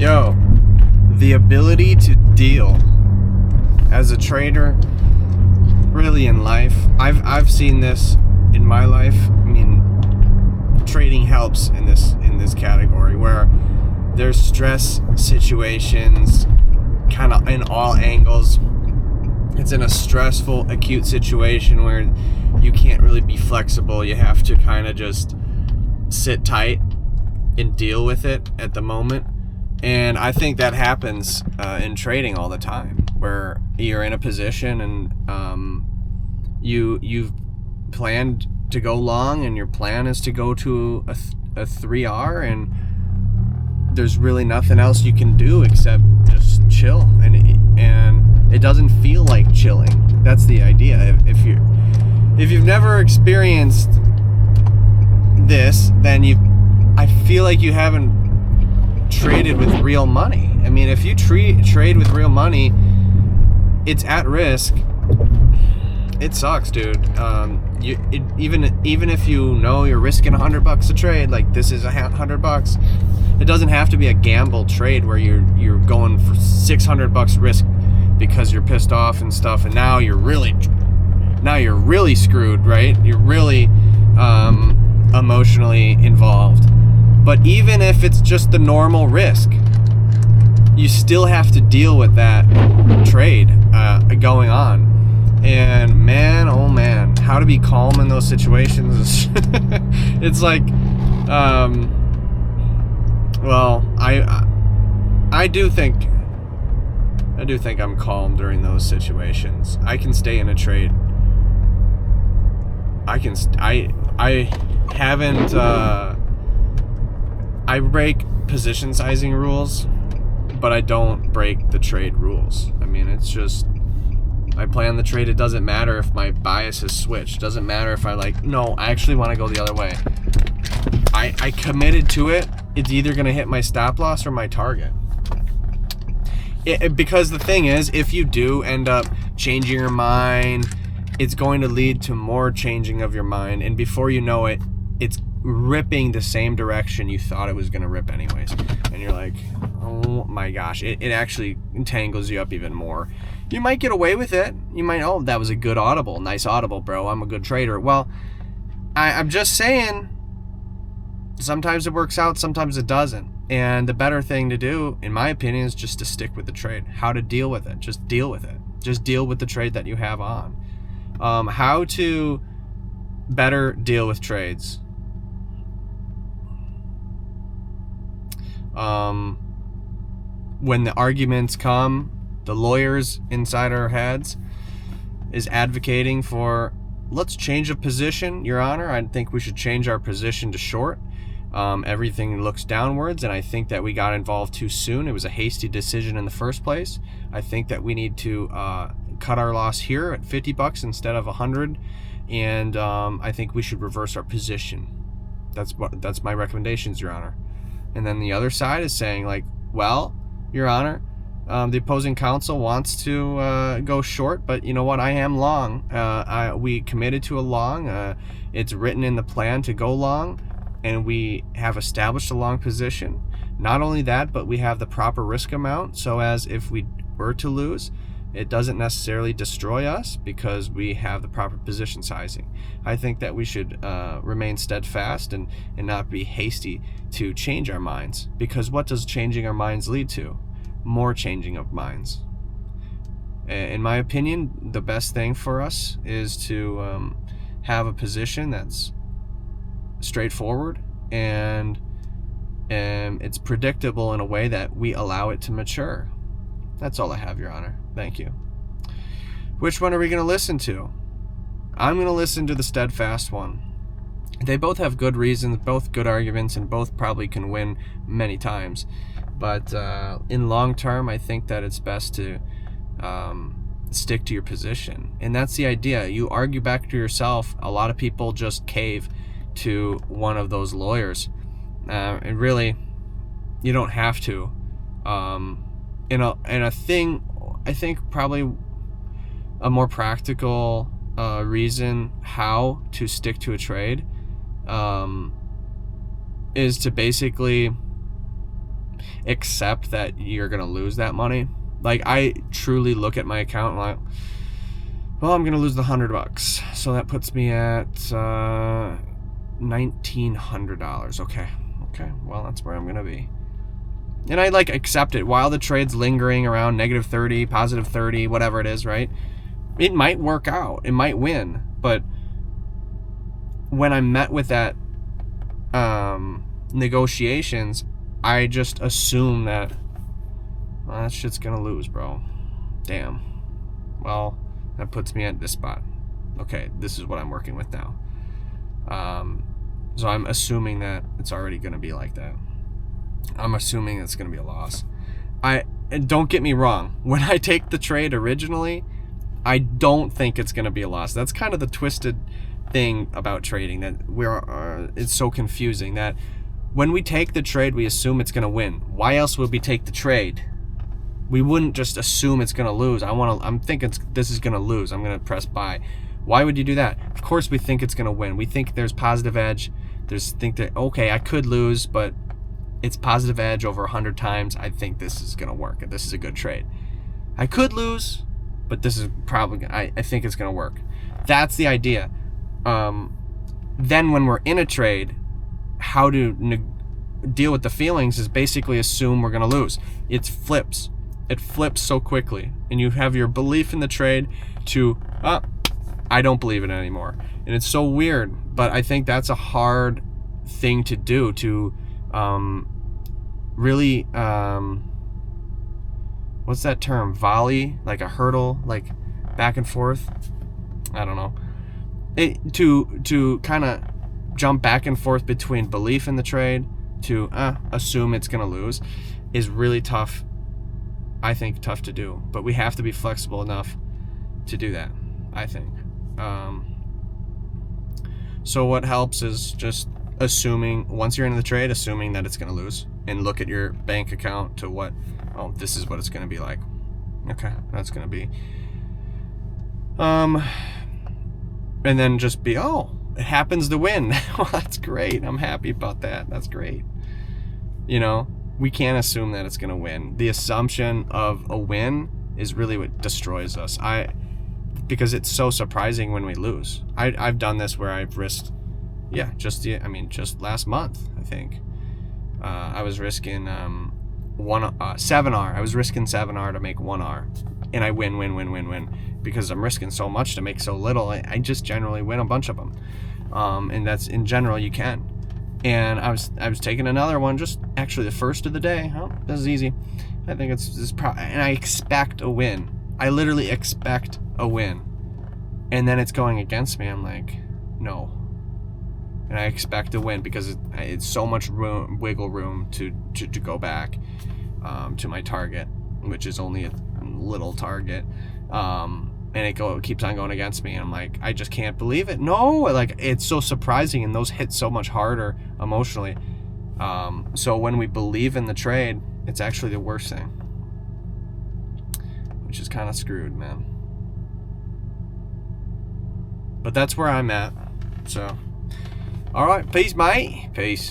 Yo, the ability to deal as a trader, really in life. I've seen this in my life. I mean, trading helps in this category where there's stress situations, kind of in all angles. It's in a stressful, acute situation where you can't really be flexible. You have to kind of just sit tight and deal with it at the moment. And I think that happens in trading all the time, where you're in a position and you've planned to go long, and your plan is to go to a 3R, and there's really nothing else you can do except just chill, and it doesn't feel like chilling. That's the idea. If you've never experienced this, then I feel like you haven't traded with real money. I mean, if you trade with real money, it's at risk. It sucks, dude. Even if you know you're risking $100 a trade, like this is $100, it doesn't have to be a gamble trade where you're going for $600 risk because you're pissed off and stuff, and now you're really screwed, right? You're really emotionally involved. But even if it's just the normal risk, you still have to deal with that trade going on. And man, oh man, how to be calm in those situations. It's like, well, I do think I'm calm during those situations. I can stay in a trade. I break position sizing rules, but I don't break the trade rules. I mean, it's just, I plan the trade. It doesn't matter if my bias is switched. It doesn't matter if I actually want to go the other way. I committed to it. It's either going to hit my stop loss or my target. Because the thing is, if you do end up changing your mind, it's going to lead to more changing of your mind. And before you know it, it's ripping the same direction you thought it was going to rip anyways. And you're like, oh my gosh, it actually entangles you up even more. You might get away with it. You might, oh, that was a good audible. Nice audible, bro. I'm a good trader. Well, I'm just saying, sometimes it works out, sometimes it doesn't. And the better thing to do, in my opinion, is just to stick with the trade. How to deal with it. Just deal with it. Just deal with the trade that you have on. How to better deal with trades. When the arguments come, the lawyers inside our heads is advocating for, let's change a position, Your Honor. I think we should change our position to short. Everything looks downwards, and I think that we got involved too soon. It was a hasty decision in the first place. I think that we need to cut our loss here at $50 instead of 100, and I think we should reverse our position. That's my recommendations, Your Honor. And then the other side is saying, like, well, Your Honor, the opposing counsel wants to go short, but you know what? I am long. We committed to a long. It's written in the plan to go long, and we have established a long position. Not only that, but we have the proper risk amount, so as if we were to lose, it doesn't necessarily destroy us because we have the proper position sizing. I think that we should remain steadfast and not be hasty to change our minds, because what does changing our minds lead to? More changing of minds. In my opinion, the best thing for us is to have a position that's straightforward and it's predictable in a way that we allow it to mature. That's all I have, Your Honor. Thank you. Which one are we going to listen to? I'm going to listen to the steadfast one. They both have good reasons, both good arguments, and both probably can win many times. But in long term, I think that it's best to stick to your position. And that's the idea. You argue back to yourself. A lot of people just cave to one of those lawyers. And really, you don't have to. In a thing, I think probably a more practical reason how to stick to a trade is to basically accept that you're gonna lose that money. Like, I truly look at my account and like, well, I'm gonna lose the $100, so that puts me at $1,900. Okay, well, that's where I'm gonna be. And I like accept it while the trade's lingering around -30, +30, whatever it is, right? It might work out, it might win, but when I'm met with that negotiations, I just assume that, well, that shit's gonna lose, bro. Damn. Well, that puts me at this spot. Okay, this is what I'm working with now. So I'm assuming that it's already gonna be like that. I'm assuming it's gonna be a loss. And don't get me wrong, when I take the trade originally, I don't think it's gonna be a loss. That's kind of the twisted thing about trading, that it's so confusing, that when we take the trade, we assume it's gonna win. Why else would we take the trade? We wouldn't just assume it's gonna lose. I'm thinking this is gonna lose. I'm gonna press buy. Why would you do that? Of course we think it's gonna win. We think there's positive edge. Think that, okay, I could lose, but it's positive edge over 100 times. I think this is gonna work. This is a good trade. I could lose, but this is probably, I think it's gonna work. That's the idea. Then when we're in a trade, how to deal with the feelings is basically assume we're gonna lose. It flips so quickly, and you have your belief in the trade to, I don't believe it anymore. And it's so weird, but I think that's a hard thing to do, to really, what's that term? Volley, like a hurdle, like back and forth. I don't know. To kind of jump back and forth between belief in the trade to assume it's gonna lose is really tough. I think tough to do, but we have to be flexible enough to do that, I think. So what helps is just assuming, once you're in the trade, assuming that it's going to lose, and look at your bank account to what, oh, this is what it's going to be like. Okay, that's going to be. And then just be, oh, it happens to win. Well, that's great. I'm happy about that. That's great. You know, we can't assume that it's going to win. The assumption of a win is really what destroys us. Because it's so surprising when we lose. I've done this where I've risked, just last month, I think. I was risking 7R. I was risking 7R to make 1R. And I win. Because I'm risking so much to make so little, I just generally win a bunch of them. And that's, in general, you can. And I was taking another one, just actually the first of the day. Oh, this is easy. I think and I expect a win. I literally expect a win. And then it's going against me. I'm like, no. And I expect a win because it's so much wiggle room to go back to my target, which is only a little target. And it keeps on going against me. And I'm like, I just can't believe it. No, like, it's so surprising, and those hit so much harder emotionally. So when we believe in the trade, it's actually the worst thing, which is kind of screwed, man. But that's where I'm at. So, all right, peace, mate. Peace.